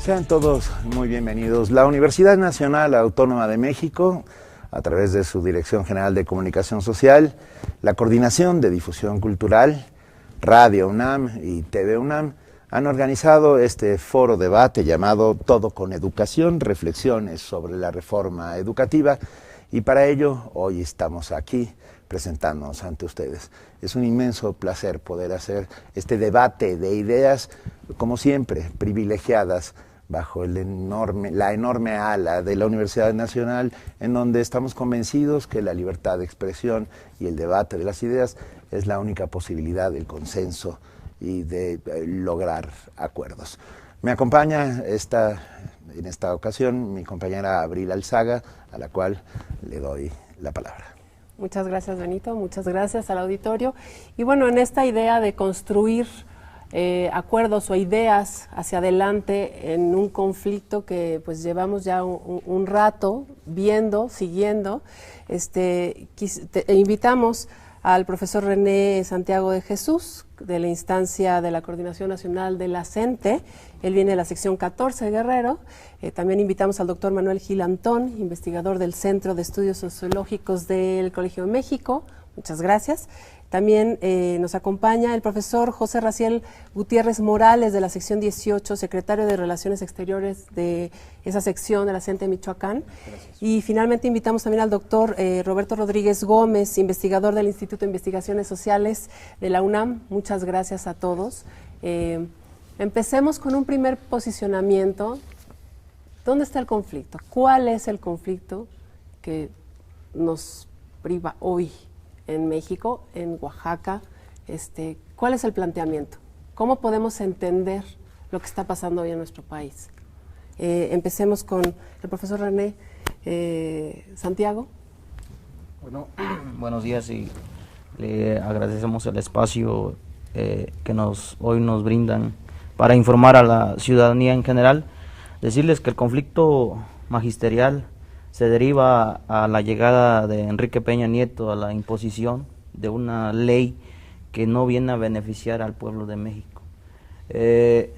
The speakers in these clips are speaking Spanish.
Sean todos muy bienvenidos. La Universidad Nacional Autónoma de México, a través de su Dirección General de Comunicación Social, la Coordinación de Difusión Cultural, Radio UNAM y TV UNAM, han organizado este foro debate llamado Todo con Educación, reflexiones sobre la reforma educativa, y para ello hoy estamos aquí presentándonos ante ustedes. Es un inmenso placer poder hacer este debate de ideas, como siempre, privilegiadas, bajo la enorme ala de la Universidad Nacional, en donde estamos convencidos que la libertad de expresión y el debate de las ideas es la única posibilidad del consenso y de lograr acuerdos. Me acompaña en esta ocasión mi compañera Abril Alzaga, a la cual le doy la palabra. Muchas gracias, Benito, muchas gracias al auditorio. Y bueno, en esta idea de construir acuerdos o ideas hacia adelante en un conflicto que pues llevamos ya un rato viendo, siguiendo, invitamos al profesor René Santiago de Jesús, de la instancia de la Coordinación Nacional de la CENTE. Él viene de la sección 14 de Guerrero. También invitamos al doctor Manuel Gil Antón, investigador del Centro de Estudios Sociológicos del Colegio de México. Muchas gracias. También nos acompaña el profesor José Raciel Gutiérrez Morales, de la sección 18, secretario de Relaciones Exteriores de esa sección de la CENTE de Michoacán. Gracias. Y finalmente invitamos también al doctor Roberto Rodríguez Gómez, investigador del Instituto de Investigaciones Sociales de la UNAM. Muchas gracias a todos. Empecemos con un primer posicionamiento. ¿Dónde está el conflicto? ¿Cuál es el conflicto que nos priva hoy en México, en Oaxaca? ¿Cuál es el planteamiento? ¿Cómo podemos entender lo que está pasando hoy en nuestro país? Empecemos con el profesor René Santiago. Bueno, buenos días, y le agradecemos el espacio que hoy nos brindan para informar a la ciudadanía en general. Decirles que el conflicto magisterial se deriva a la llegada de Enrique Peña Nieto a la imposición de una ley que no viene a beneficiar al pueblo de México. 3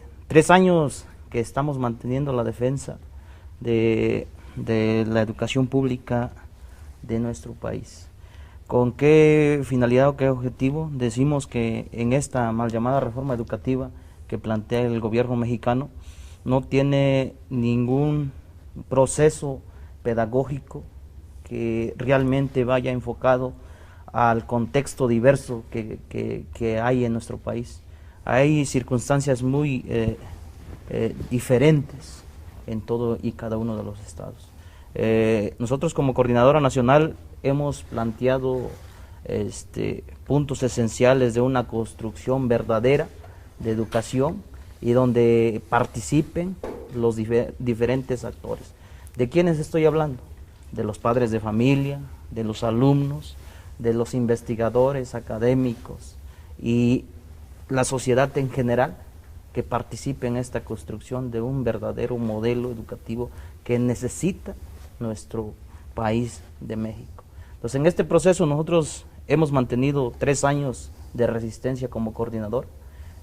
años que estamos manteniendo la defensa de la educación pública de nuestro país. ¿Con qué finalidad o qué objetivo? Decimos que en esta mal llamada reforma educativa que plantea el gobierno mexicano no tiene ningún proceso pedagógico que realmente vaya enfocado al contexto diverso que hay en nuestro país. Hay circunstancias muy diferentes en todo y cada uno de los estados. Nosotros como Coordinadora Nacional hemos planteado puntos esenciales de una construcción verdadera de educación y donde participen los diferentes actores. ¿De quiénes estoy hablando? De los padres de familia, de los alumnos, de los investigadores académicos y la sociedad en general, que participe en esta construcción de un verdadero modelo educativo que necesita nuestro país de México. Entonces, en este proceso nosotros hemos mantenido 3 años de resistencia como coordinador.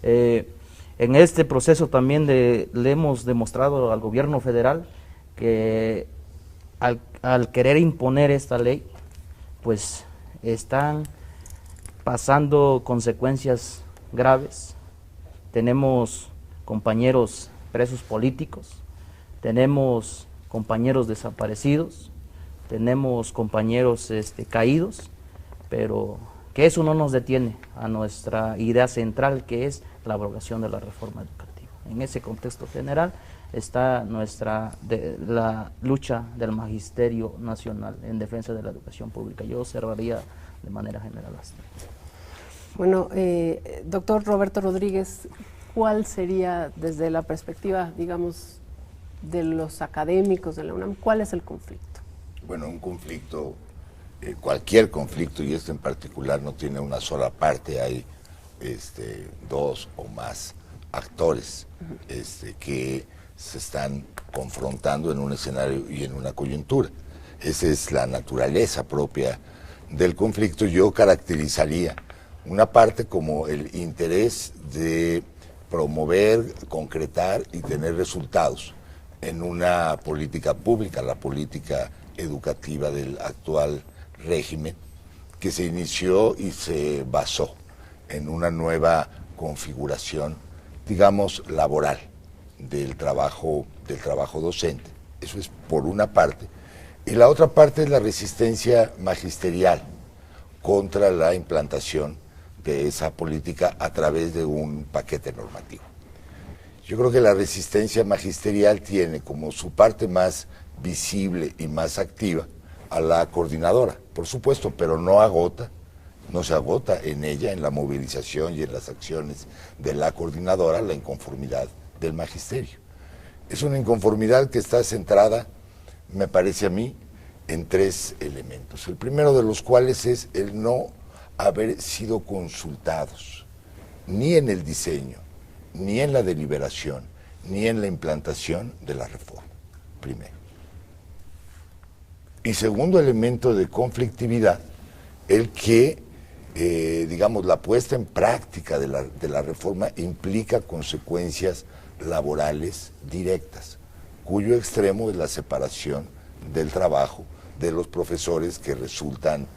En este proceso también le hemos demostrado al gobierno federal que al querer imponer esta ley, pues están pasando consecuencias graves. Tenemos compañeros presos políticos, tenemos compañeros desaparecidos, tenemos compañeros caídos, pero que eso no nos detiene a nuestra idea central, que es la abrogación de la reforma educativa. En ese contexto general está la lucha del Magisterio Nacional en defensa de la educación pública. Yo cerraría de manera general hasta. Bueno, doctor Roberto Rodríguez, ¿cuál sería, desde la perspectiva, digamos, de los académicos de la UNAM, cuál es el conflicto? Bueno, un conflicto, cualquier conflicto, y este en particular no tiene una sola parte, hay 2 o más actores que se están confrontando en un escenario y en una coyuntura. Esa es la naturaleza propia del conflicto. Yo caracterizaría una parte como el interés de promover, concretar y tener resultados en una política pública, la política educativa del actual régimen, que se inició y se basó en una nueva configuración, digamos, laboral del trabajo docente. Eso es por una parte. Y la otra parte es la resistencia magisterial contra la implantación de esa política a través de un paquete normativo. Yo creo que la resistencia magisterial tiene como su parte más visible y más activa a la coordinadora, por supuesto, pero no se agota en ella, en la movilización y en las acciones de la coordinadora, la inconformidad del magisterio. Es una inconformidad que está centrada, me parece a mí, en 3 elementos. El primero de los cuales es el no haber sido consultados, ni en el diseño, ni en la deliberación, ni en la implantación de la reforma, primero. Y segundo elemento de conflictividad, el que, digamos, la puesta en práctica de la reforma implica consecuencias laborales directas, cuyo extremo es la separación del trabajo de los profesores que resultan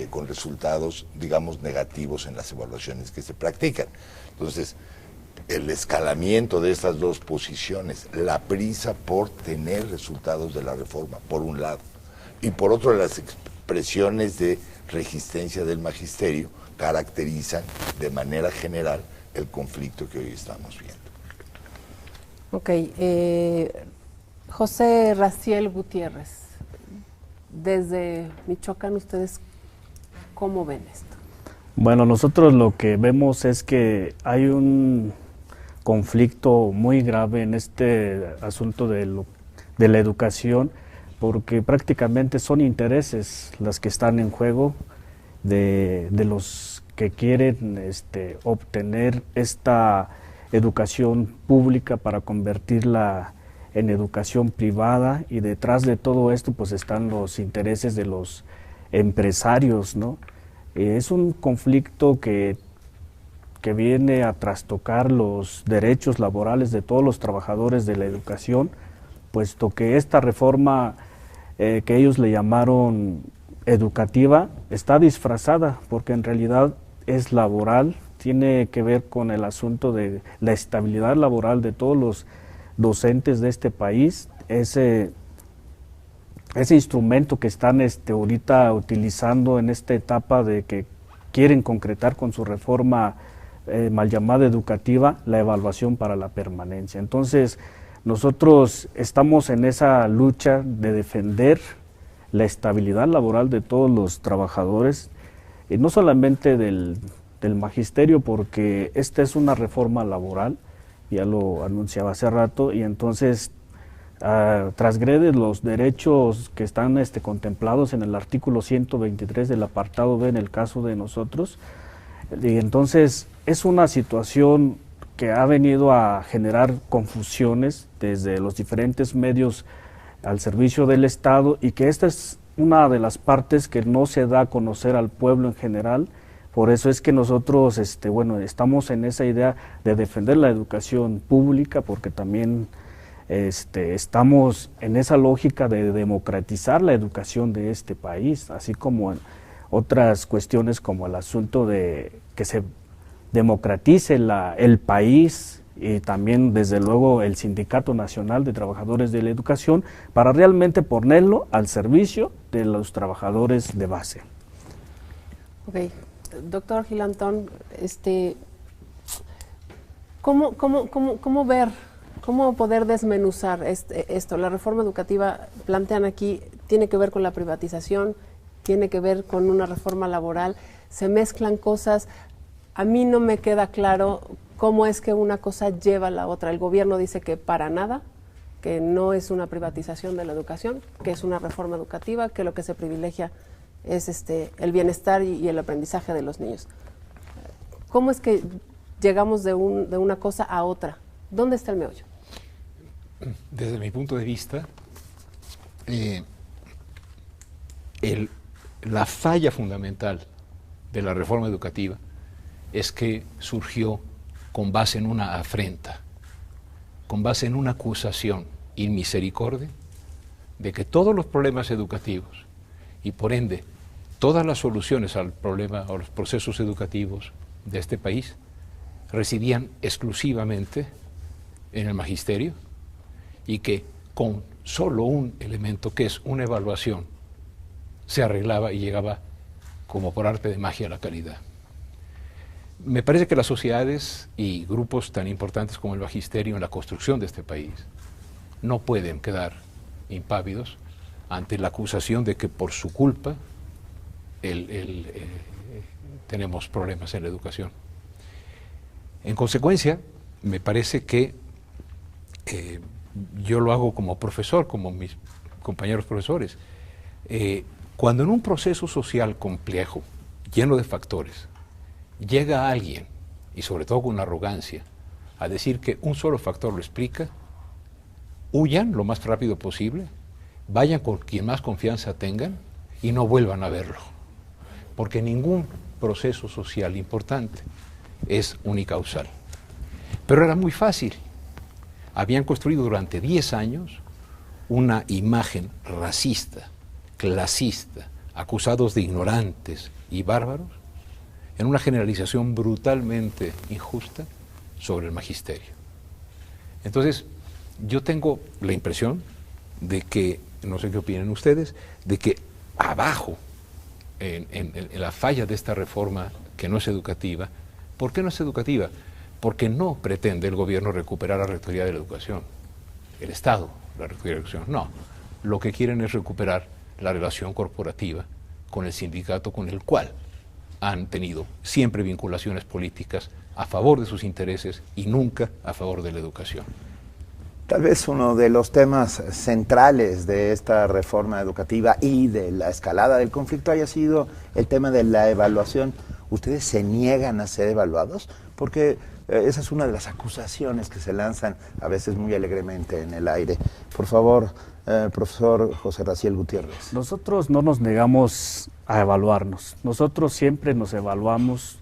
con resultados, digamos, negativos en las evaluaciones que se practican. Entonces, el escalamiento de estas dos posiciones, la prisa por tener resultados de la reforma, por un lado, y por otro, las expresiones de resistencia del magisterio caracterizan de manera general el conflicto que hoy estamos viendo. Ok, José Raciel Gutiérrez, desde Michoacán, ¿ustedes cómo ven esto? Bueno, nosotros lo que vemos es que hay un conflicto muy grave en este asunto de la educación, porque prácticamente son intereses las que están en juego de los que quieren obtener esta educación pública para convertirla en educación privada, y detrás de todo esto pues están los intereses de los empresarios, ¿no? Es un conflicto que viene a trastocar los derechos laborales de todos los trabajadores de la educación, puesto que esta reforma que ellos le llamaron educativa está disfrazada, porque en realidad es laboral, tiene que ver con el asunto de la estabilidad laboral de todos los docentes de este país. Ese instrumento que están ahorita utilizando en esta etapa de que quieren concretar con su reforma mal llamada educativa, la evaluación para la permanencia. Entonces, nosotros estamos en esa lucha de defender la estabilidad laboral de todos los trabajadores, y no solamente del magisterio, porque esta es una reforma laboral, ya lo anunciaba hace rato, y entonces transgrede los derechos que están contemplados en el artículo 123 del apartado B en el caso de nosotros, y entonces es una situación que ha venido a generar confusiones desde los diferentes medios al servicio del Estado, y que esta es una de las partes que no se da a conocer al pueblo en general. Por eso es que nosotros estamos en esa idea de defender la educación pública, porque también estamos en esa lógica de democratizar la educación de este país, así como en otras cuestiones como el asunto de que se democratice el país, y también desde luego el Sindicato Nacional de Trabajadores de la Educación, para realmente ponerlo al servicio de los trabajadores de base. Ok, doctor Gilantón, ¿cómo ver, cómo poder desmenuzar esto? La reforma educativa, plantean aquí, tiene que ver con la privatización, tiene que ver con una reforma laboral, se mezclan cosas. A mí no me queda claro cómo es que una cosa lleva a la otra. El gobierno dice que para nada, que no es una privatización de la educación, que es una reforma educativa, que lo que se privilegia es el bienestar y el aprendizaje de los niños. ¿Cómo es que llegamos de una cosa a otra? ¿Dónde está el meollo? Desde mi punto de vista, la falla fundamental de la reforma educativa es que surgió con base en una afrenta, con base en una acusación inmisericordia de que todos los problemas educativos y por ende todas las soluciones al problema o los procesos educativos de este país residían exclusivamente en el magisterio y que con solo un elemento que es una evaluación se arreglaba y llegaba como por arte de magia a la calidad. Me parece que las sociedades y grupos tan importantes como el magisterio en la construcción de este país no pueden quedar impávidos ante la acusación de que por su culpa tenemos problemas en la educación. En consecuencia, me parece que yo lo hago como profesor, como mis compañeros profesores. Cuando en un proceso social complejo, lleno de factores, llega alguien, y sobre todo con arrogancia, a decir que un solo factor lo explica, huyan lo más rápido posible, vayan con quien más confianza tengan y no vuelvan a verlo. Porque ningún proceso social importante es unicausal. Pero era muy fácil. Habían construido durante 10 años una imagen racista, clasista, acusados de ignorantes y bárbaros, en una generalización brutalmente injusta sobre el magisterio. Entonces, yo tengo la impresión de que, no sé qué opinan ustedes, de que abajo, en la falla de esta reforma que no es educativa. ¿Por qué no es educativa? Porque no pretende el gobierno recuperar la Rectoría de la Educación, el Estado, la Rectoría de la Educación, no. Lo que quieren es recuperar la relación corporativa con el sindicato con el cual han tenido siempre vinculaciones políticas a favor de sus intereses y nunca a favor de la educación. Tal vez uno de los temas centrales de esta reforma educativa y de la escalada del conflicto haya sido el tema de la evaluación. ¿Ustedes se niegan a ser evaluados? Porque esa es una de las acusaciones que se lanzan a veces muy alegremente en el aire. Por favor, profesor José Raciel Gutiérrez. Nosotros no nos negamos a evaluarnos. Nosotros siempre nos evaluamos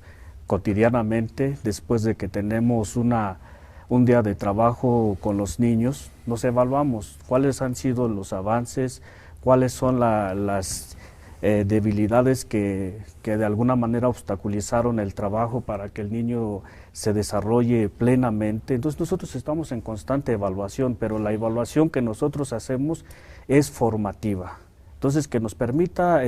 cotidianamente después de que tenemos un día de trabajo con los niños. Nos evaluamos cuáles han sido los avances, cuáles son las debilidades que de alguna manera obstaculizaron el trabajo para que el niño se desarrolle plenamente. Entonces nosotros estamos en constante evaluación, pero la evaluación que nosotros hacemos es formativa. Entonces que nos permita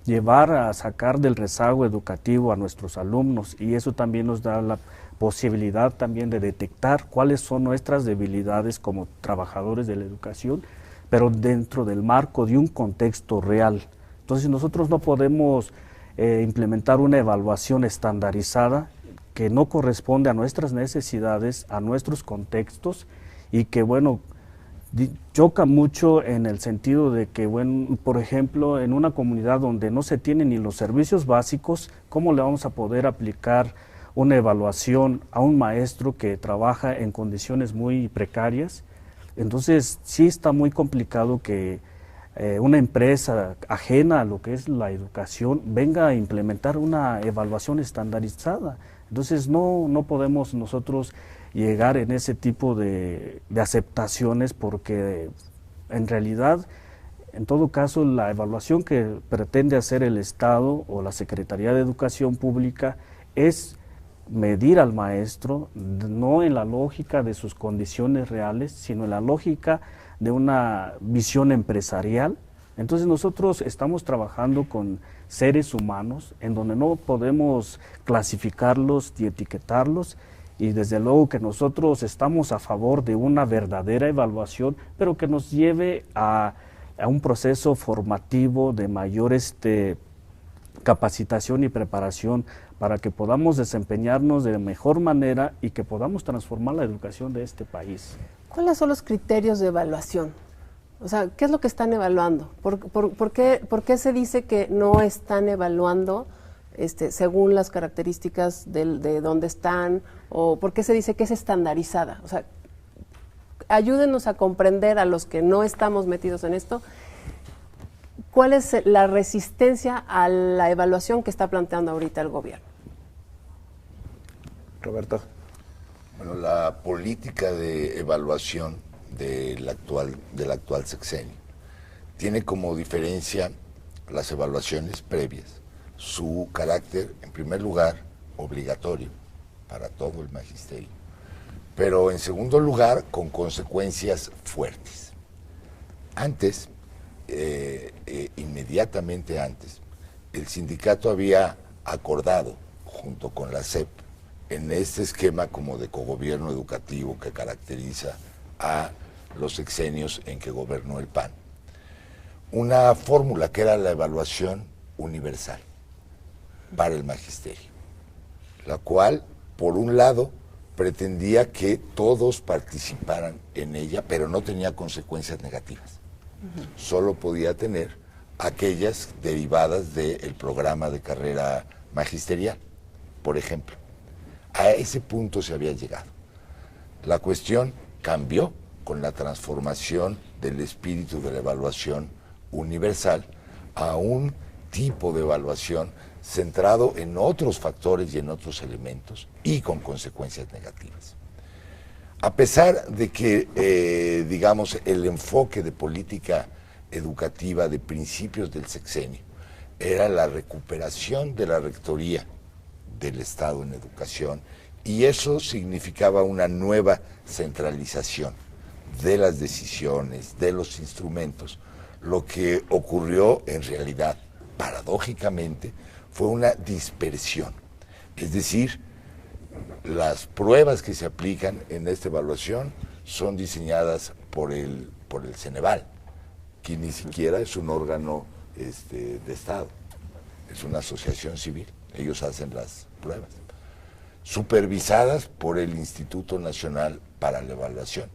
llevar a sacar del rezago educativo a nuestros alumnos, y eso también nos da la posibilidad también de detectar cuáles son nuestras debilidades como trabajadores de la educación, pero dentro del marco de un contexto real. Entonces nosotros no podemos implementar una evaluación estandarizada que no corresponde a nuestras necesidades, a nuestros contextos, y que bueno, choca mucho en el sentido de que, bueno, por ejemplo, en una comunidad donde no se tienen ni los servicios básicos, ¿cómo le vamos a poder aplicar una evaluación a un maestro que trabaja en condiciones muy precarias? Entonces sí está muy complicado que una empresa ajena a lo que es la educación venga a implementar una evaluación estandarizada. Entonces no podemos nosotros llegar en ese tipo de aceptaciones, porque en realidad, en todo caso, la evaluación que pretende hacer el Estado o la Secretaría de Educación Pública es medir al maestro, no en la lógica de sus condiciones reales, sino en la lógica de una visión empresarial. Entonces nosotros estamos trabajando con seres humanos en donde no podemos clasificarlos y etiquetarlos, y desde luego que nosotros estamos a favor de una verdadera evaluación, pero que nos lleve a un proceso formativo de mayor capacitación y preparación para que podamos desempeñarnos de mejor manera y que podamos transformar la educación de este país. ¿Cuáles son los criterios de evaluación? O sea, ¿qué es lo que están evaluando? ¿Por qué se dice que no están evaluando según las características de dónde están? ¿O por qué se dice que es estandarizada? O sea, ayúdenos a comprender a los que no estamos metidos en esto, ¿cuál es la resistencia a la evaluación que está planteando ahorita el gobierno? Roberto. Bueno, la política de evaluación del actual sexenio tiene como diferencia las evaluaciones previas, su carácter, en primer lugar, obligatorio para todo el magisterio, pero en segundo lugar, con consecuencias fuertes. Antes, inmediatamente antes, el sindicato había acordado, junto con la SEP, en este esquema como de cogobierno educativo que caracteriza a los sexenios en que gobernó el PAN, una fórmula que era la evaluación universal para el magisterio, la cual, por un lado, pretendía que todos participaran en ella, pero no tenía consecuencias negativas. Solo podía tener aquellas derivadas del programa de carrera magisterial, por ejemplo. A ese punto se había llegado. La cuestión cambió con la transformación del espíritu de la evaluación universal a un tipo de evaluación centrado en otros factores y en otros elementos y con consecuencias negativas. A pesar de que, digamos, el enfoque de política educativa de principios del sexenio era la recuperación de la rectoría del Estado en educación, y eso significaba una nueva centralización de las decisiones, de los instrumentos. Lo que ocurrió en realidad, paradójicamente, fue una dispersión. Es decir, las pruebas que se aplican en esta evaluación son diseñadas por el Ceneval, que ni siquiera es un órgano de Estado, es una asociación civil. Ellos hacen las pruebas, supervisadas por el Instituto Nacional para la Evaluación,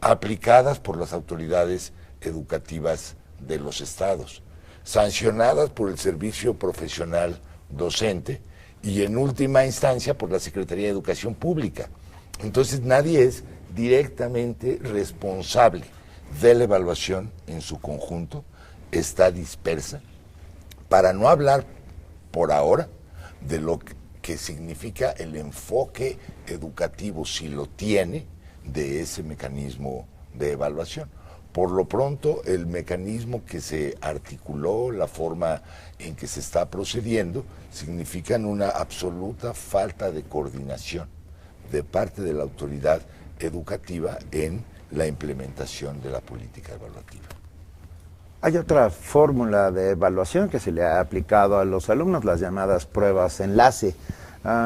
aplicadas por las autoridades educativas de los estados, sancionadas por el Servicio Profesional Docente y en última instancia por la Secretaría de Educación Pública. Entonces nadie es directamente responsable de la evaluación en su conjunto, está dispersa, para no hablar por ahora de lo que significa el enfoque educativo, si lo tiene, de ese mecanismo de evaluación. Por lo pronto, el mecanismo que se articuló, la forma en que se está procediendo, significan una absoluta falta de coordinación de parte de la autoridad educativa en la implementación de la política evaluativa. Hay otra fórmula de evaluación que se le ha aplicado a los alumnos, las llamadas pruebas enlace,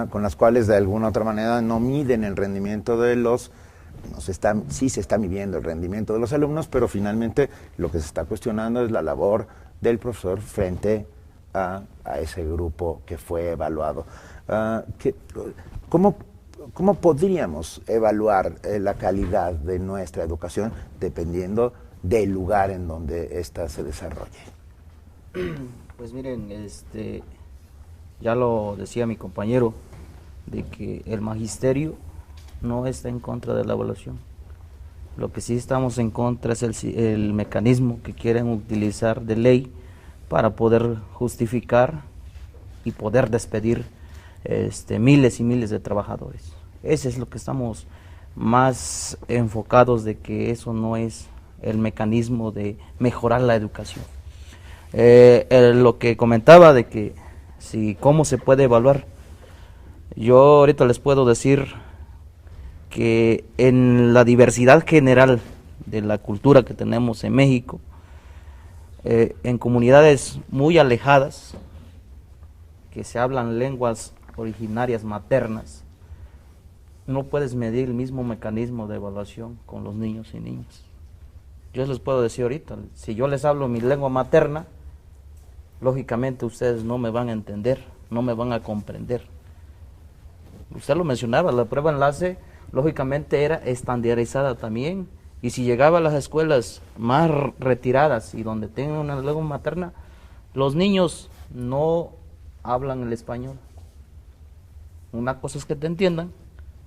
con las cuales de alguna u otra manera no miden el rendimiento de los, sí se está midiendo el rendimiento de los alumnos, pero finalmente lo que se está cuestionando es la labor del profesor frente a ese grupo que fue evaluado. ¿Cómo podríamos evaluar la calidad de nuestra educación dependiendo del lugar en donde ésta se desarrolle? Pues miren, ya lo decía mi compañero, de que el magisterio no está en contra de la evaluación. Lo que sí estamos en contra es el mecanismo que quieren utilizar de ley para poder justificar y poder despedir miles y miles de trabajadores. Ese es lo que estamos más enfocados, de que eso no es el mecanismo de mejorar la educación. Lo que comentaba de que cómo se puede evaluar, yo ahorita les puedo decir que en la diversidad general de la cultura que tenemos en México, en comunidades muy alejadas, que se hablan lenguas originarias maternas, no puedes medir el mismo mecanismo de evaluación con los niños y niñas. Yo les puedo decir ahorita, si yo les hablo mi lengua materna, lógicamente ustedes no me van a entender, no me van a comprender. Usted lo mencionaba, la prueba enlace lógicamente era estandarizada también, y si llegaba a las escuelas más retiradas y donde tengan una lengua materna, los niños no hablan el español. Una cosa es que te entiendan,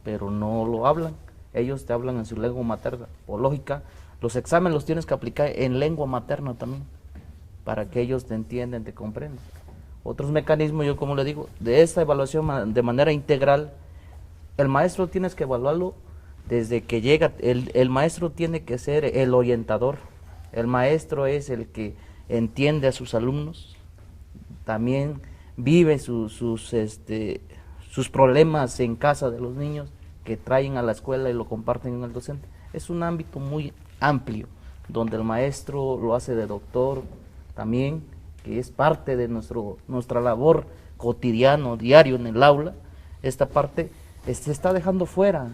pero no lo hablan, ellos te hablan en su lengua materna. Por lógica, los exámenes los tienes que aplicar en lengua materna también, para que ellos te entiendan, te comprendan. Otros mecanismos, yo como le digo, de esta evaluación de manera integral, el maestro tienes que evaluarlo desde que llega. El maestro tiene que ser el orientador. El maestro es el que entiende a sus alumnos, también vive sus problemas en casa de los niños que traen a la escuela y lo comparten con el docente. Es un ámbito muy amplio, donde el maestro lo hace de doctor también, que es parte de nuestra labor cotidiano, diario en el aula. Esta parte se está dejando fuera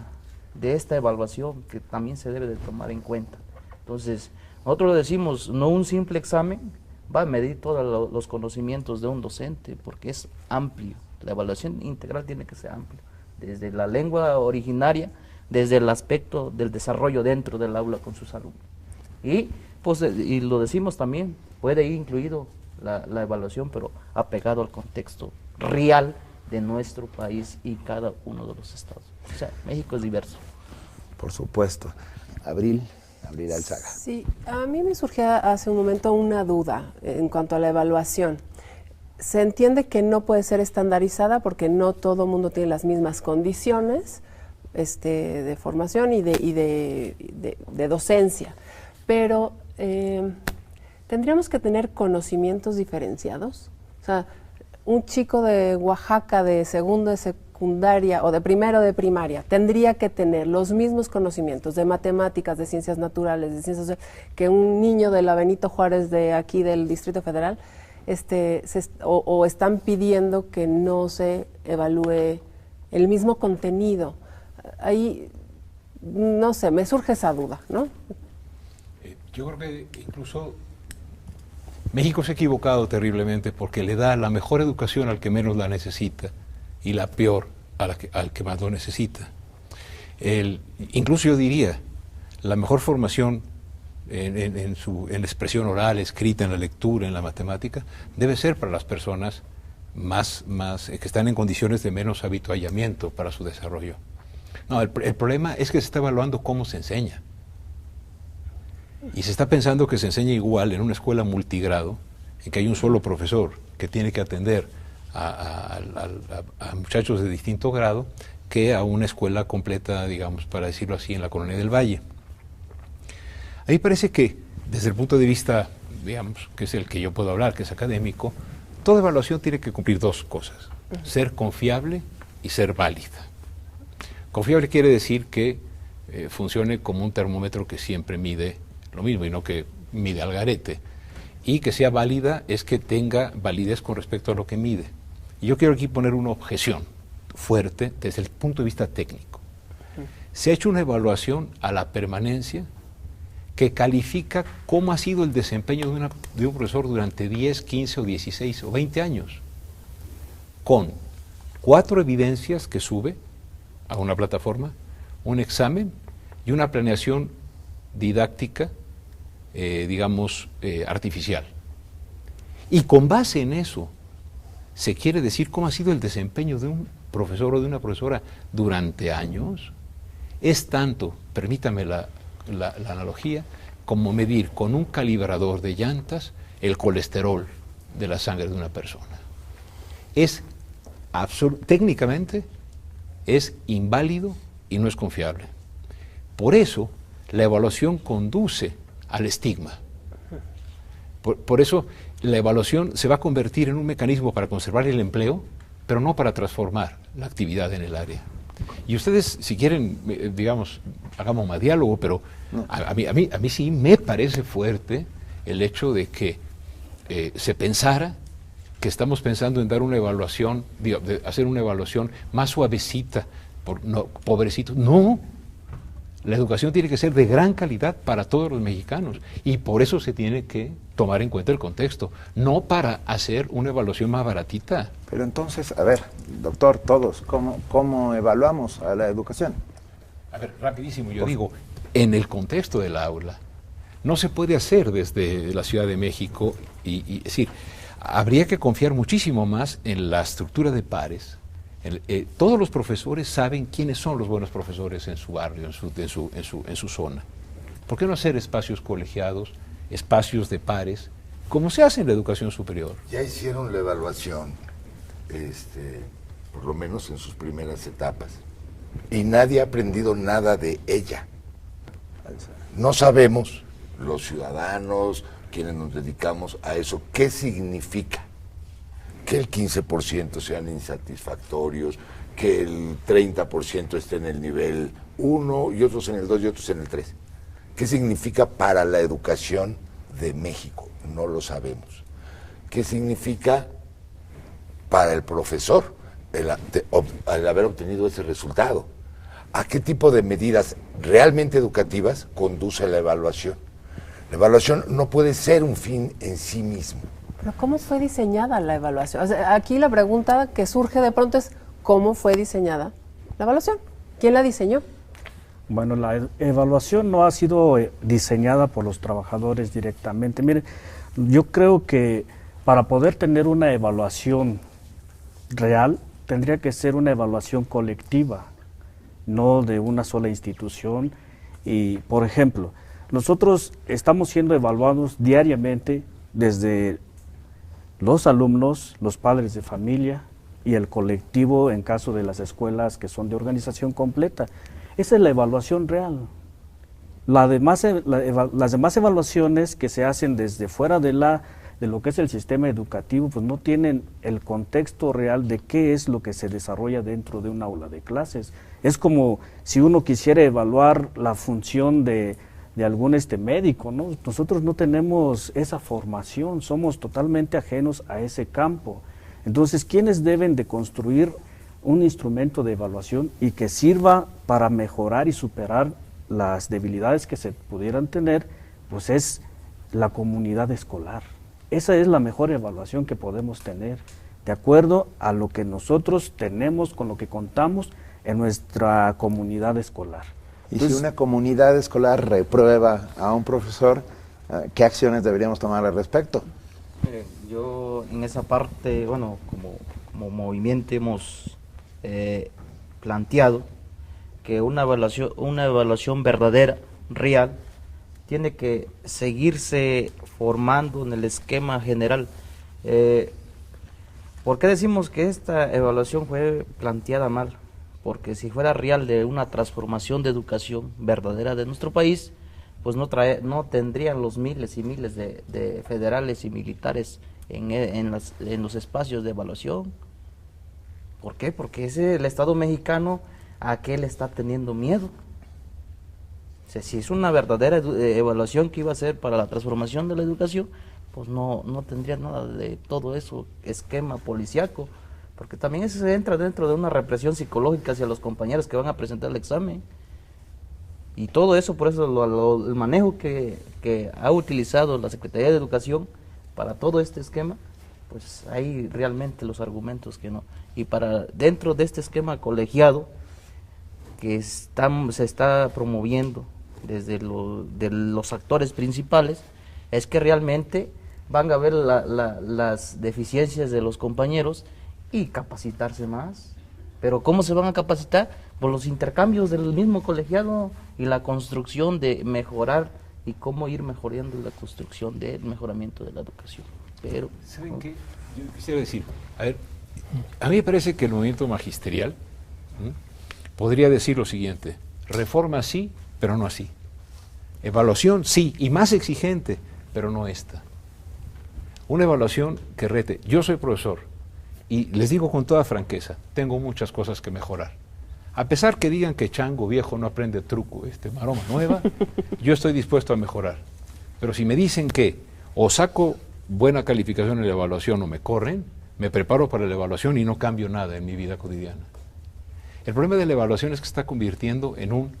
de esta evaluación que también se debe de tomar en cuenta. Entonces, nosotros decimos, no un simple examen va a medir todos los conocimientos de un docente, porque es amplio. La evaluación integral tiene que ser amplia, desde la lengua originaria, desde el aspecto del desarrollo dentro del aula con sus alumnos. Y, pues, y lo decimos también, puede ir incluido la evaluación, pero apegado al contexto real de nuestro país y cada uno de los estados. O sea, México es diverso. Por supuesto. Abril Alzaga. Sí, a mí me surgía hace un momento una duda en cuanto a la evaluación. Se entiende que no puede ser estandarizada porque no todo el mundo tiene las mismas condiciones de formación y de docencia, pero ¿tendríamos que tener conocimientos diferenciados? O sea, un chico de Oaxaca de segundo de secundaria o de primero de primaria tendría que tener los mismos conocimientos de matemáticas, de ciencias naturales, de ciencias sociales, que un niño de la Benito Juárez de aquí del Distrito Federal, o están pidiendo que no se evalúe el mismo contenido. Ahí, no sé, me surge esa duda, ¿no? Yo creo que incluso México se ha equivocado terriblemente porque le da la mejor educación al que menos la necesita y la peor al que más lo necesita. Incluso yo diría, la mejor formación en la expresión oral, escrita, en la lectura, en la matemática, debe ser para las personas que están en condiciones de menos habituallamiento para su desarrollo. No, el problema es que se está evaluando cómo se enseña. Y se está pensando que se enseña igual en una escuela multigrado, en que hay un solo profesor que tiene que atender a muchachos de distinto grado, que a una escuela completa, digamos, para decirlo así, en la Colonia del Valle. A mí parece que, desde el punto de vista, digamos, que es el que yo puedo hablar, que es académico, toda evaluación tiene que cumplir dos cosas: ser confiable y ser válida. Confiable quiere decir que funcione como un termómetro que siempre mide lo mismo y no que mide al garete. Y que sea válida es que tenga validez con respecto a lo que mide. Y yo quiero aquí poner una objeción fuerte desde el punto de vista técnico. Se ha hecho una evaluación a la permanencia que califica cómo ha sido el desempeño de un profesor durante 10, 15 o 16 o 20 años, con 4 evidencias que sube a una plataforma, un examen y una planeación didáctica, artificial. Y con base en eso, se quiere decir cómo ha sido el desempeño de un profesor o de una profesora durante años. Es tanto, permítame la analogía, como medir con un calibrador de llantas el colesterol de la sangre de una persona. Técnicamente es inválido y no es confiable. Por eso la evaluación conduce al estigma. Por eso la evaluación se va a convertir en un mecanismo para conservar el empleo, pero no para transformar la actividad en el área. Y ustedes, si quieren, hagamos más diálogo, pero a mí sí me parece fuerte el hecho de que se pensara que estamos pensando en dar una evaluación, de hacer una evaluación más suavecita, pobrecitos. No, la educación tiene que ser de gran calidad para todos los mexicanos y por eso se tiene que tomar en cuenta el contexto, no para hacer una evaluación más baratita. Pero entonces, a ver, doctor, todos, ¿cómo evaluamos a la educación? A ver, rapidísimo, yo digo, en el contexto del aula, no se puede hacer desde la Ciudad de México es decir, habría que confiar muchísimo más en la estructura de pares. Todos los profesores saben quiénes son los buenos profesores en su barrio, en su zona. ¿Por qué no hacer espacios colegiados, espacios de pares, como se hace en la educación superior? Ya hicieron la evaluación, por lo menos en sus primeras etapas. y nadie ha aprendido nada de ella. No sabemos, los ciudadanos, quienes nos dedicamos a eso, qué significa que el 15% sean insatisfactorios, que el 30% esté en el nivel 1 y otros en el 2 y otros en el 3. ¿Qué significa para la educación de México? No lo sabemos. ¿Qué significa para el profesor el haber obtenido ese resultado? ¿A qué tipo de medidas realmente educativas conduce la evaluación? La evaluación no puede ser un fin en sí mismo. Pero ¿cómo fue diseñada la evaluación? O sea, aquí la pregunta que surge de pronto es ¿cómo fue diseñada la evaluación? ¿Quién la diseñó? Bueno, la evaluación no ha sido diseñada por los trabajadores directamente. Mire, yo creo que para poder tener una evaluación real, tendría que ser una evaluación colectiva, no de una sola institución. Y, por ejemplo, nosotros estamos siendo evaluados diariamente desde los alumnos, los padres de familia y el colectivo en caso de las escuelas que son de organización completa. Esa es la evaluación real. Las demás evaluaciones que se hacen desde fuera de lo que es el sistema educativo, pues no tienen el contexto real de qué es lo que se desarrolla dentro de un aula de clases. Es como si uno quisiera evaluar la función de algún médico, ¿no? Nosotros no tenemos esa formación, somos totalmente ajenos a ese campo. Entonces, ¿quiénes deben de construir un instrumento de evaluación y que sirva para mejorar y superar las debilidades que se pudieran tener? Pues es la comunidad escolar. Esa es la mejor evaluación que podemos tener, de acuerdo a lo que nosotros tenemos, con lo que contamos en nuestra comunidad escolar. Y entonces, si una comunidad escolar reprueba a un profesor, ¿qué acciones deberíamos tomar al respecto? Yo en esa parte, bueno, como movimiento hemos planteado que una evaluación verdadera, real, tiene que seguirse formando en el esquema general. ¿Por qué decimos que esta evaluación fue planteada mal? Porque si fuera real de una transformación de educación verdadera de nuestro país, pues no tendrían los miles y miles de federales y militares en los espacios de evaluación. ¿Por qué? Porque el Estado mexicano, ¿a qué le está teniendo miedo? O sea, si es una verdadera evaluación que iba a ser para la transformación de la educación, pues no tendría nada de todo eso, esquema policiaco, porque también eso se entra dentro de una represión psicológica hacia los compañeros que van a presentar el examen. Y todo eso, por eso el manejo que ha utilizado la Secretaría de Educación para todo este esquema, pues hay realmente los argumentos que no. Y dentro de este esquema colegiado que se está promoviendo desde de los actores principales, es que realmente van a ver las deficiencias de los compañeros y capacitarse más. Pero ¿cómo se van a capacitar? Por los intercambios del mismo colegiado y la construcción de mejorar y cómo ir mejorando la construcción del mejoramiento de la educación. Pero ¿saben qué? Yo quisiera decir, a mí me parece que el movimiento magisterial podría decir lo siguiente: reforma sí, pero no así. Evaluación sí, y más exigente, pero no esta. Una evaluación que rete. Yo soy profesor y les digo con toda franqueza, tengo muchas cosas que mejorar. A pesar que digan que chango viejo no aprende truco, maroma nueva, yo estoy dispuesto a mejorar. Pero si me dicen que o saco buena calificación en la evaluación o me corren, me preparo para la evaluación y no cambio nada en mi vida cotidiana. El problema de la evaluación es que se está convirtiendo en un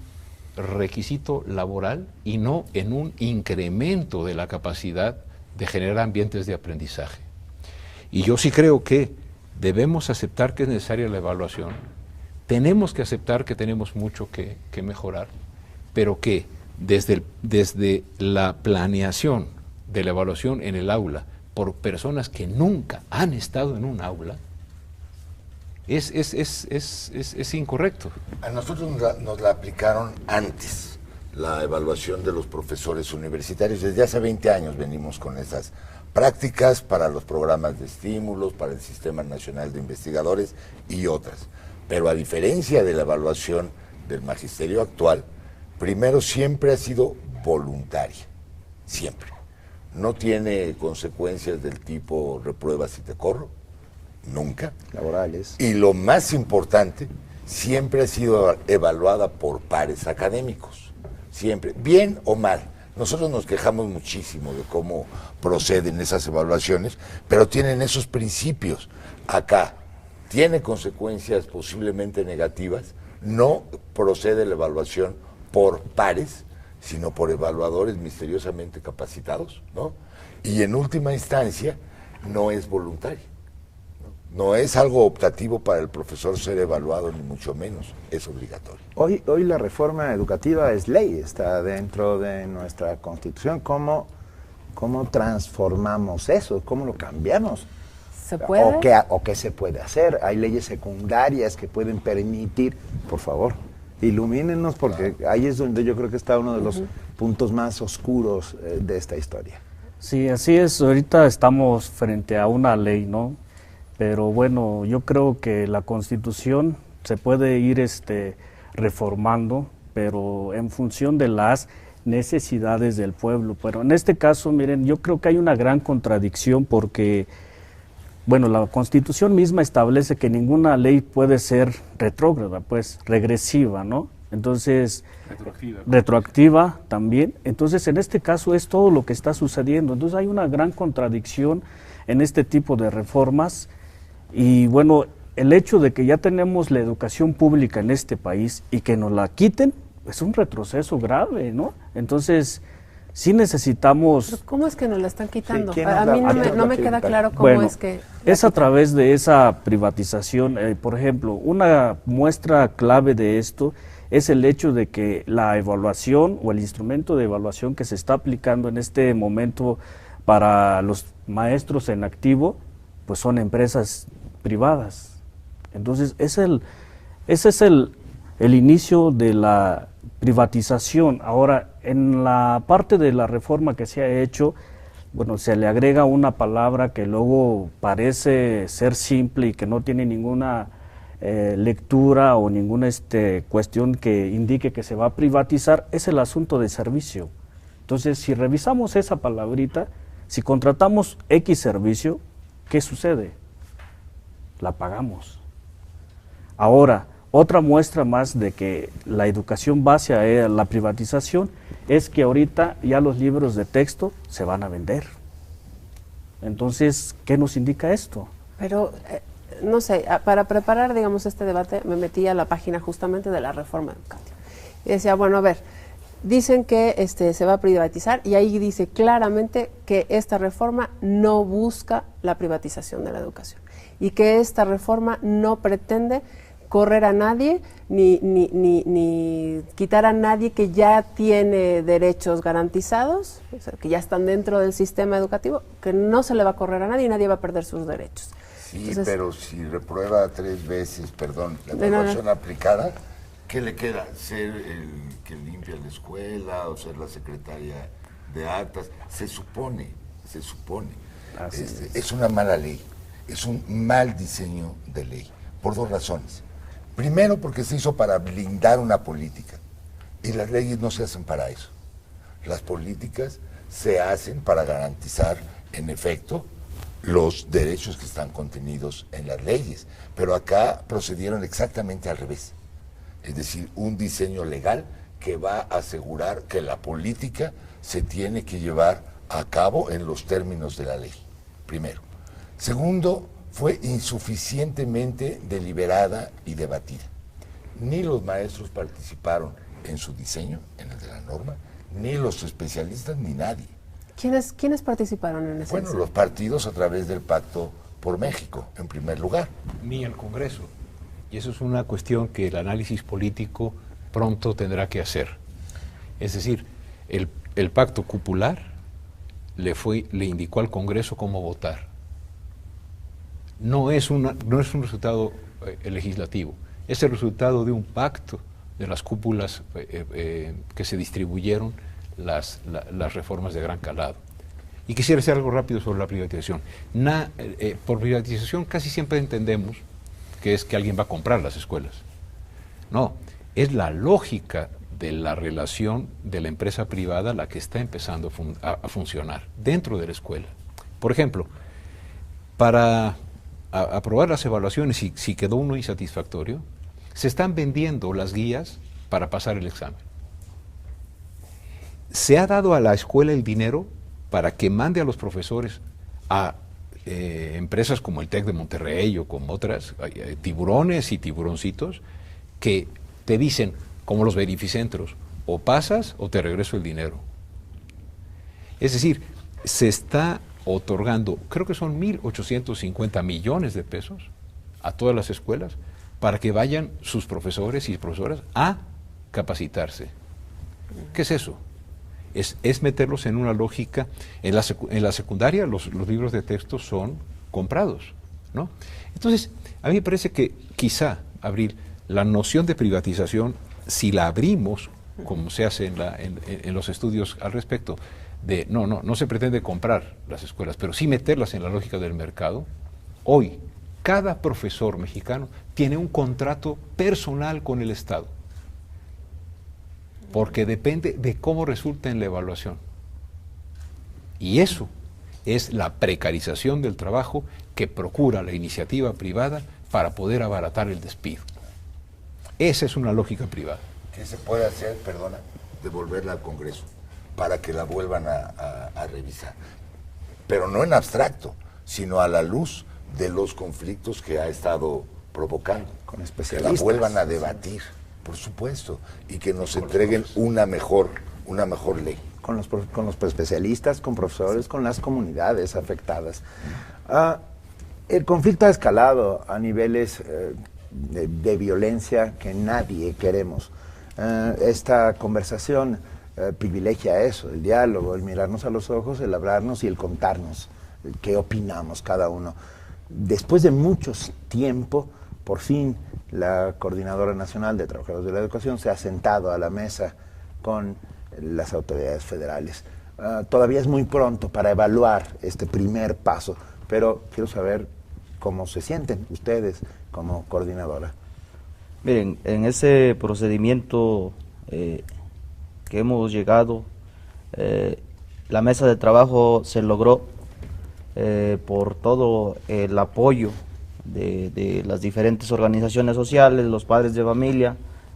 requisito laboral y no en un incremento de la capacidad de generar ambientes de aprendizaje. Y yo sí creo que debemos aceptar que es necesaria la evaluación, tenemos que aceptar que tenemos mucho que mejorar, pero que desde la planeación de la evaluación en el aula por personas que nunca han estado en un aula, es incorrecto. A nosotros nos la aplicaron antes, la evaluación de los profesores universitarios. Desde hace 20 años venimos con esas prácticas para los programas de estímulos, para el Sistema Nacional de Investigadores y otras. Pero a diferencia de la evaluación del magisterio actual, primero siempre ha sido voluntaria, siempre. No tiene consecuencias del tipo repruebas y te corro, nunca. Laborales. Y lo más importante, siempre ha sido evaluada por pares académicos, siempre, bien o mal. Nosotros nos quejamos muchísimo de cómo proceden esas evaluaciones, pero tienen esos principios. Acá tiene consecuencias posiblemente negativas, no procede la evaluación por pares, sino por evaluadores misteriosamente capacitados, ¿no? Y en última instancia, no es voluntario. No es algo optativo para el profesor ser evaluado, ni mucho menos, es obligatorio. Hoy la reforma educativa es ley, está dentro de nuestra Constitución. ¿Cómo transformamos eso? ¿Cómo lo cambiamos? ¿Se puede? ¿O qué se puede hacer? Hay leyes secundarias que pueden permitir, por favor, ilumínenos, porque ahí es donde yo creo que está uno de los puntos más oscuros de esta historia. Sí, así es. Ahorita estamos frente a una ley, ¿no? Pero bueno, yo creo que la Constitución se puede ir reformando, pero en función de las necesidades del pueblo. Pero en este caso, miren, yo creo que hay una gran contradicción porque, bueno, la Constitución misma establece que ninguna ley puede ser retrógrada, pues regresiva, ¿no? Entonces, retroactiva también. Entonces, en este caso es todo lo que está sucediendo. Entonces, hay una gran contradicción en este tipo de reformas. Y bueno, el hecho de que ya tenemos la educación pública en este país y que nos la quiten, es un retroceso grave, ¿no? Entonces, sí necesitamos... ¿Pero cómo es que nos la están quitando? Sí, a mí no me queda claro cómo bueno, es que... Es a través de esa privatización. Por ejemplo, una muestra clave de esto es el hecho de que la evaluación o el instrumento de evaluación que se está aplicando en este momento para los maestros en activo, pues son empresas privadas. Entonces, ese es el inicio de la privatización. Ahora, en la parte de la reforma que se ha hecho, bueno, se le agrega una palabra que luego parece ser simple y que no tiene ninguna lectura o ninguna cuestión que indique que se va a privatizar, es el asunto de servicio. Entonces, si revisamos esa palabrita, si contratamos X servicio, ¿qué sucede? La pagamos. Ahora, otra muestra más de que la educación va hacia la privatización es que ahorita ya los libros de texto se van a vender. Entonces, ¿qué nos indica esto? Pero, no sé, para preparar, digamos, este debate, me metí a la página justamente de la reforma educativa. Y decía, bueno, a ver, dicen que se va a privatizar y ahí dice claramente que esta reforma no busca la privatización de la educación y que esta reforma no pretende correr a nadie ni quitar a nadie que ya tiene derechos garantizados, o sea, que ya están dentro del sistema educativo, que no se le va a correr a nadie y nadie va a perder sus derechos. Sí, Entonces, pero si reprueba 3 veces, perdón, la evaluación aplicada, ¿qué le queda? ¿Ser el que limpia la escuela o ser la secretaria de actas? Se supone. Es una mala ley, es un mal diseño de ley, por 2 razones. Primero, porque se hizo para blindar una política, y las leyes no se hacen para eso. Las políticas se hacen para garantizar, en efecto, los derechos que están contenidos en las leyes, pero acá procedieron exactamente al revés. Es decir, un diseño legal que va a asegurar que la política se tiene que llevar a cabo en los términos de la ley, primero. Segundo, fue insuficientemente deliberada y debatida. Ni los maestros participaron en su diseño, en el de la norma, ni los especialistas, ni nadie. ¿Quiénes participaron en ese? Bueno, los partidos a través del Pacto por México, en primer lugar. Ni el Congreso. Y eso es una cuestión que el análisis político pronto tendrá que hacer. Es decir, el pacto cupular le indicó al Congreso cómo votar. No es un resultado legislativo, es el resultado de un pacto de las cúpulas que se distribuyeron las reformas de gran calado. Y quisiera decir algo rápido sobre la privatización. Por privatización casi siempre entendemos que es que alguien va a comprar las escuelas. No, es la lógica de la relación de la empresa privada la que está empezando a funcionar dentro de la escuela. Por ejemplo, para aprobar las evaluaciones, si quedó uno insatisfactorio, se están vendiendo las guías para pasar el examen. Se ha dado a la escuela el dinero para que mande a los profesores a empresas como el TEC de Monterrey o como otras, tiburones y tiburoncitos, que te dicen, como los verificentros, o pasas o te regreso el dinero. Es decir, se está otorgando, creo que son 1.850 millones de pesos a todas las escuelas para que vayan sus profesores y profesoras a capacitarse. ¿Qué es eso? Es meterlos en una lógica. En la secundaria los libros de texto son comprados, ¿no? Entonces, a mí me parece que quizá, Abril, la noción de privatización, si la abrimos, como se hace en los estudios al respecto, de no se pretende comprar las escuelas, pero sí meterlas en la lógica del mercado. Hoy, cada profesor mexicano tiene un contrato personal con el Estado, porque depende de cómo resulta en la evaluación. Y eso es la precarización del trabajo que procura la iniciativa privada para poder abaratar el despido. Esa es una lógica privada. ¿Qué se puede hacer, perdona, devolverla al Congreso para que la vuelvan a revisar? Pero no en abstracto, sino a la luz de los conflictos que ha estado provocando. Con Que especialistas. la vuelvan a debatir, por supuesto, y que nos entreguen una mejor ley. Con los especialistas, con profesores, con las comunidades afectadas. El conflicto ha escalado a niveles de violencia que nadie queremos. Esta conversación privilegia eso, el diálogo, el mirarnos a los ojos, el hablarnos y el contarnos qué opinamos cada uno. Después de mucho tiempo, por fin, la Coordinadora Nacional de Trabajadores de la Educación se ha sentado a la mesa con las autoridades federales. Todavía es muy pronto para evaluar este primer paso, pero quiero saber cómo se sienten ustedes como coordinadora. Miren, en ese procedimiento que hemos llegado, la mesa de trabajo se logró por todo el apoyo de las diferentes organizaciones sociales, los padres de familia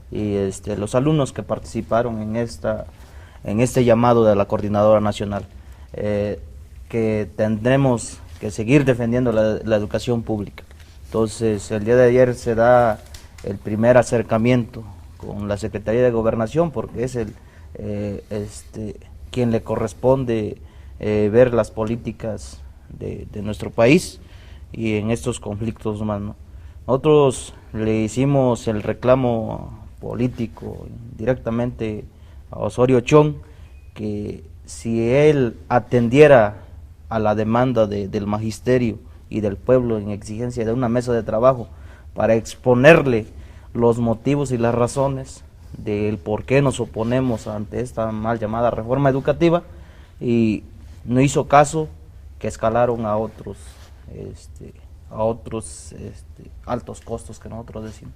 y los alumnos que participaron en este llamado de la Coordinadora Nacional, que tendremos que seguir defendiendo la educación pública. Entonces, el día de ayer se da el primer acercamiento con la Secretaría de Gobernación, porque es quien le corresponde ver las políticas de nuestro país y en estos conflictos más, ¿no? Nosotros le hicimos el reclamo político directamente a Osorio Chong, que si él atendiera a la demanda del magisterio y del pueblo en exigencia de una mesa de trabajo para exponerle los motivos y las razones del por qué nos oponemos ante esta mal llamada reforma educativa, y no hizo caso, que escalaron a otros altos costos que nosotros decimos.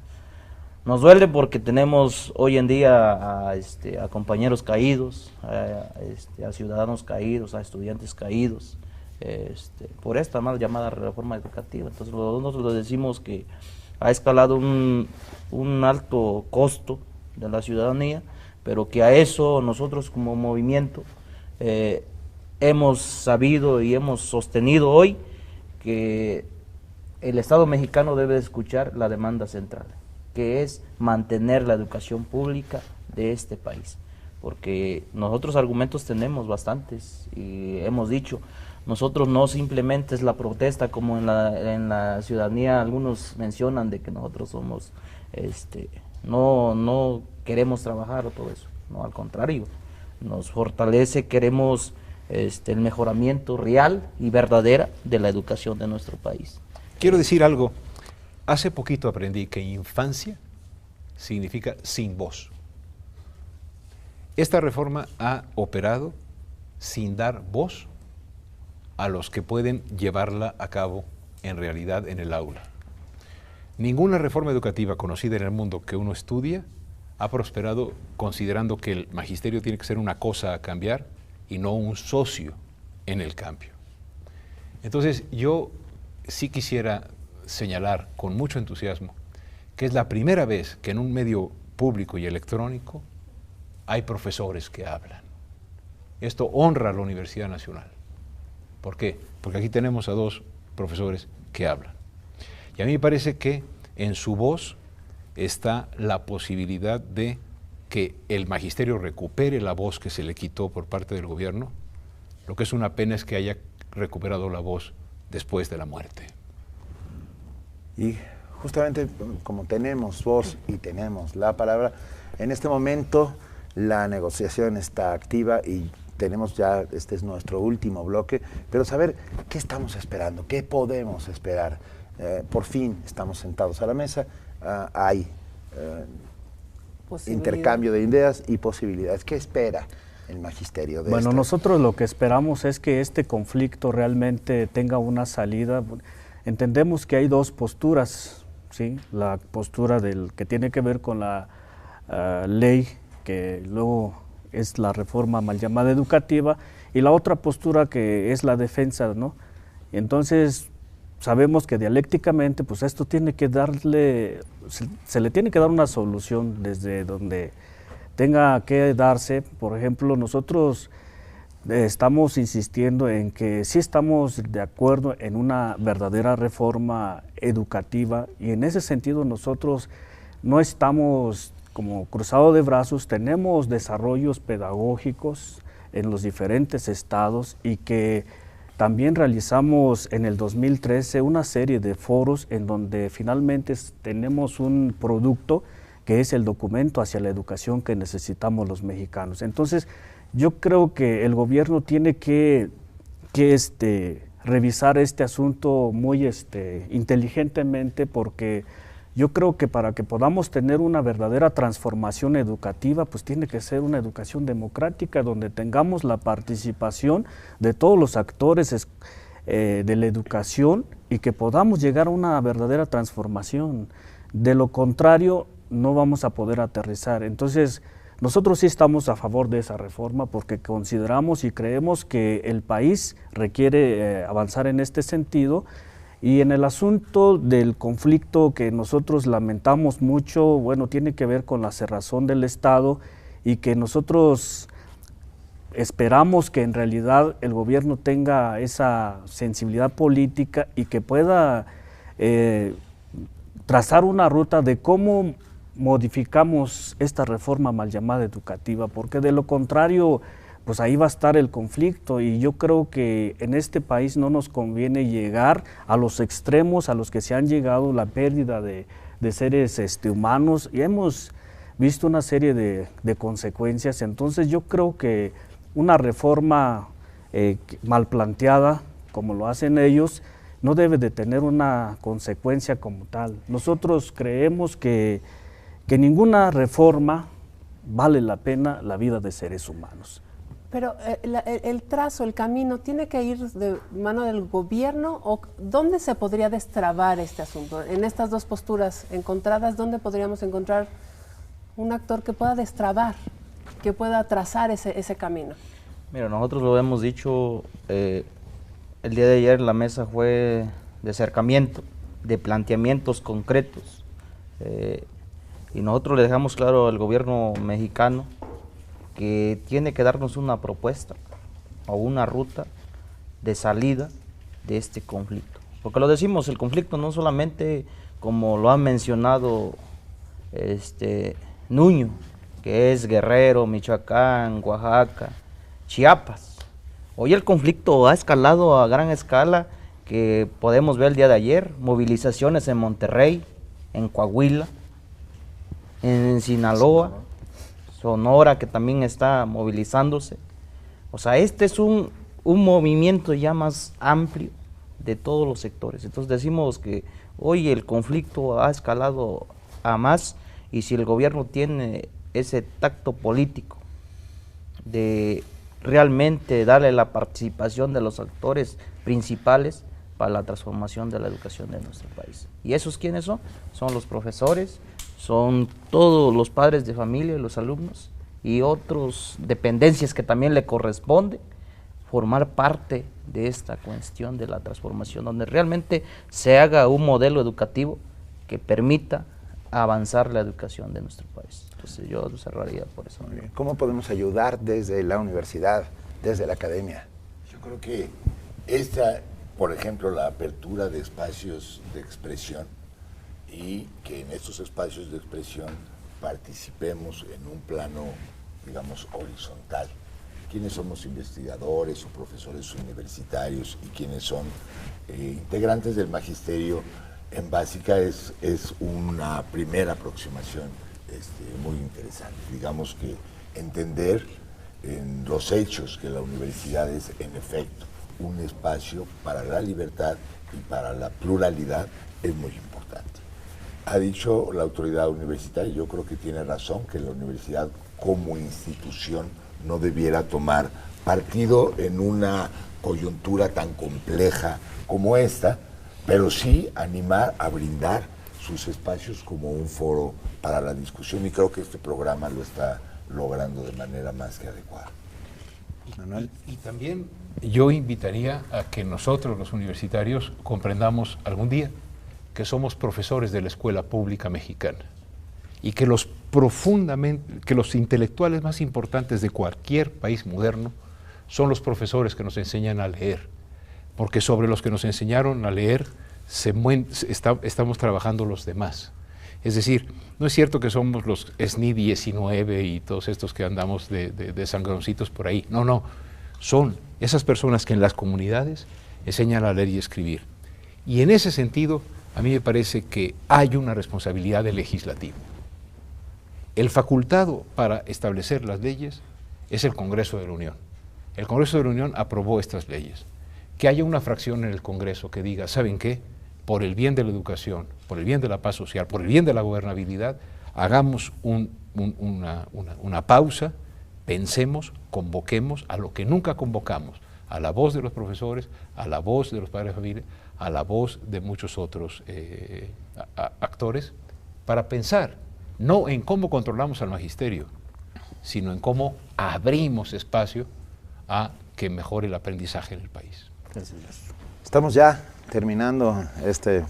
Nos duele porque tenemos hoy en día a compañeros caídos, a ciudadanos caídos, a estudiantes caídos, por esta mal llamada reforma educativa. Entonces nosotros decimos que ha escalado un alto costo de la ciudadanía, pero que a eso nosotros como movimiento hemos sabido y hemos sostenido hoy que el Estado mexicano debe escuchar la demanda central, que es mantener la educación pública de este país, porque nosotros argumentos tenemos bastantes y hemos dicho, nosotros no simplemente es la protesta como en la ciudadanía algunos mencionan de que nosotros somos, no queremos trabajar o todo eso, no, al contrario, nos fortalece, queremos el mejoramiento real y verdadera de la educación de nuestro país. Quiero decir algo. Hace poquito aprendí que infancia significa sin voz. Esta reforma ha operado sin dar voz a los que pueden llevarla a cabo en realidad en el aula. Ninguna reforma educativa conocida en el mundo que uno estudia ha prosperado considerando que el magisterio tiene que ser una cosa a cambiar y no un socio en el cambio. Entonces, yo sí quisiera señalar con mucho entusiasmo que es la primera vez que en un medio público y electrónico hay profesores que hablan. Esto honra a la Universidad Nacional. ¿Por qué? Porque aquí tenemos a dos profesores que hablan. Y a mí me parece que en su voz está la posibilidad de que el magisterio recupere la voz que se le quitó por parte del gobierno. Lo que es una pena es que haya recuperado la voz después de la muerte. Y justamente como tenemos voz y tenemos la palabra, en este momento la negociación está activa y tenemos ya, este es nuestro último bloque, pero saber qué estamos esperando, qué podemos esperar. Por fin estamos sentados a la mesa, hay intercambio de ideas y posibilidades. ¿Qué espera el magisterio de Bueno, nosotros lo que esperamos es que este conflicto realmente tenga una salida. Entendemos que hay dos posturas, ¿sí? La postura del que tiene que ver con la ley, que luego es la reforma mal llamada educativa, y la otra postura que es la defensa, ¿no? Entonces, sabemos que dialécticamente, pues esto tiene que darle, se le tiene que dar una solución desde donde tenga que darse. Por ejemplo, nosotros estamos insistiendo en que sí estamos de acuerdo en una verdadera reforma educativa, y en ese sentido nosotros no estamos como cruzados de brazos. Tenemos desarrollos pedagógicos en los diferentes estados, y que también realizamos en el 2013 una serie de foros en donde finalmente tenemos un producto que es el documento hacia la educación que necesitamos los mexicanos. Entonces, yo creo que el gobierno tiene que revisar este asunto muy inteligentemente, porque yo creo que para que podamos tener una verdadera transformación educativa, pues tiene que ser una educación democrática, donde tengamos la participación de todos los actores de la educación, y que podamos llegar a una verdadera transformación. De lo contrario, no vamos a poder aterrizar. Entonces, nosotros sí estamos a favor de esa reforma, porque consideramos y creemos que el país requiere avanzar en este sentido. Y en el asunto del conflicto que nosotros lamentamos mucho, bueno, tiene que ver con la cerrazón del Estado, y que nosotros esperamos que en realidad el gobierno tenga esa sensibilidad política y que pueda trazar una ruta de cómo modificamos esta reforma mal llamada educativa, porque de lo contrario, pues ahí va a estar el conflicto. Y yo creo que en este país no nos conviene llegar a los extremos a los que se han llegado, la pérdida de seres humanos, y hemos visto una serie de consecuencias. Entonces yo creo que una reforma mal planteada, como lo hacen ellos, no debe de tener una consecuencia como tal. Nosotros creemos que ninguna reforma vale la pena la vida de seres humanos. Pero el trazo, el camino, ¿tiene que ir de mano del gobierno, o dónde se podría destrabar este asunto? En estas dos posturas encontradas, ¿dónde podríamos encontrar un actor que pueda destrabar, que pueda trazar ese camino? Mira, nosotros lo hemos dicho, el día de ayer la mesa fue de acercamiento, de planteamientos concretos, y nosotros le dejamos claro al gobierno mexicano que tiene que darnos una propuesta o una ruta de salida de este conflicto. Porque lo decimos, el conflicto no solamente, como lo ha mencionado Nuño, que es Guerrero, Michoacán, Oaxaca, Chiapas. Hoy el conflicto ha escalado a gran escala, que podemos ver el día de ayer, movilizaciones en Monterrey, en Coahuila, en Sinaloa, Sonora, que también está movilizándose. O sea, este es un movimiento ya más amplio de todos los sectores. Entonces decimos que hoy el conflicto ha escalado a más, y si el gobierno tiene ese tacto político de realmente darle la participación de los actores principales, para la transformación de la educación de nuestro país. ¿Y esos quiénes son? Son los profesores, son todos los padres de familia y los alumnos y otras dependencias que también le corresponde formar parte de esta cuestión de la transformación, donde realmente se haga un modelo educativo que permita avanzar la educación de nuestro país. Entonces yo lo cerraría por eso. Muy bien. ¿Cómo podemos ayudar desde la universidad, desde la academia? Yo creo que esta, por ejemplo, la apertura de espacios de expresión y que en estos espacios de expresión participemos en un plano, digamos, horizontal. Quienes somos investigadores o profesores universitarios y quienes son integrantes del magisterio en básica es una primera aproximación muy interesante. Digamos que entender en los hechos que la universidad es en efecto un espacio para la libertad y para la pluralidad es muy importante. Ha dicho la autoridad universitaria, yo creo que tiene razón, que la universidad como institución no debiera tomar partido en una coyuntura tan compleja como esta, pero sí animar a brindar sus espacios como un foro para la discusión, y creo que este programa lo está logrando de manera más que adecuada. Manuel. Y también yo invitaría a que nosotros los universitarios comprendamos algún día que somos profesores de la escuela pública mexicana y que los intelectuales más importantes de cualquier país moderno son los profesores que nos enseñan a leer, porque sobre los que nos enseñaron a leer estamos trabajando los demás. Es decir, no es cierto que somos los SNI 19 y todos estos que andamos de sangroncitos por ahí. No, no. Son esas personas que en las comunidades enseñan a leer y escribir. Y en ese sentido, a mí me parece que hay una responsabilidad del legislativo. El facultado para establecer las leyes es el Congreso de la Unión. El Congreso de la Unión aprobó estas leyes. Que haya una fracción en el Congreso que diga, ¿saben qué? Por el bien de la educación, por el bien de la paz social, por el bien de la gobernabilidad, hagamos una pausa, pensemos, convoquemos a lo que nunca convocamos, a la voz de los profesores, a la voz de los padres de familia, a la voz de muchos otros actores, para pensar no en cómo controlamos al magisterio, sino en cómo abrimos espacio a que mejore el aprendizaje en el país. Estamos ya terminando este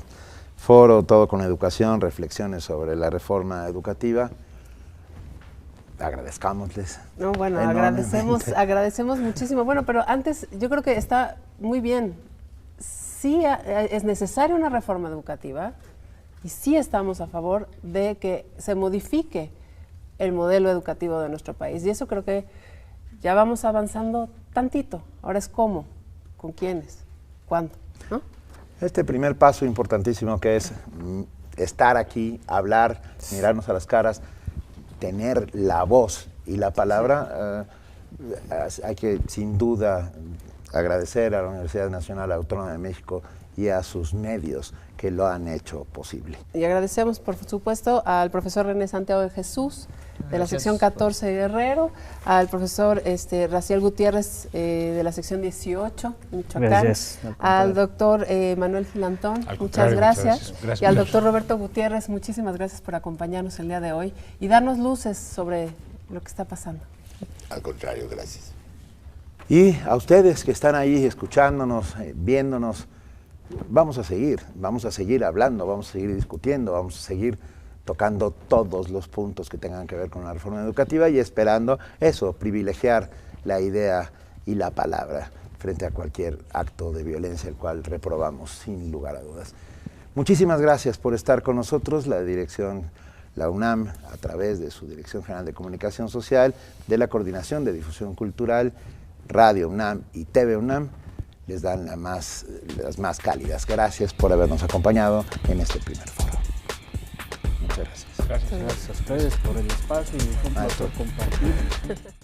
foro, todo con educación, reflexiones sobre la reforma educativa. Agradezcámosles. No, bueno, agradecemos muchísimo. Bueno, pero antes yo creo que está muy bien. Sí es necesaria una reforma educativa y sí estamos a favor de que se modifique el modelo educativo de nuestro país. Y eso creo que ya vamos avanzando tantito. Ahora es cómo, con quiénes, cuándo, ¿no? Este primer paso importantísimo que es estar aquí, hablar, mirarnos a las caras, tener la voz y la palabra, hay que sin duda agradecer a la Universidad Nacional Autónoma de México y a sus medios que lo han hecho posible. Y agradecemos, por supuesto, al profesor René Santiago de Jesús, de la sección 14 Guerrero, al profesor Raciel Gutiérrez de la sección 18 Michoacán, Gracias, al doctor Manuel Gilantón, muchas gracias, y al doctor Roberto Gutiérrez, muchísimas gracias por acompañarnos el día de hoy y darnos luces sobre lo que está pasando. Al contrario, gracias. Y a ustedes que están ahí escuchándonos, viéndonos, vamos a seguir hablando, vamos a seguir discutiendo, vamos a seguir tocando todos los puntos que tengan que ver con la reforma educativa y esperando eso, privilegiar la idea y la palabra frente a cualquier acto de violencia, el cual reprobamos sin lugar a dudas. Muchísimas gracias por estar con nosotros. La dirección, la UNAM, a través de su Dirección General de Comunicación Social, de la Coordinación de Difusión Cultural, Radio UNAM y TV UNAM, les dan las más cálidas gracias por habernos acompañado en este primer foro. Muchas gracias. Gracias a ustedes por el espacio y un placer compartir.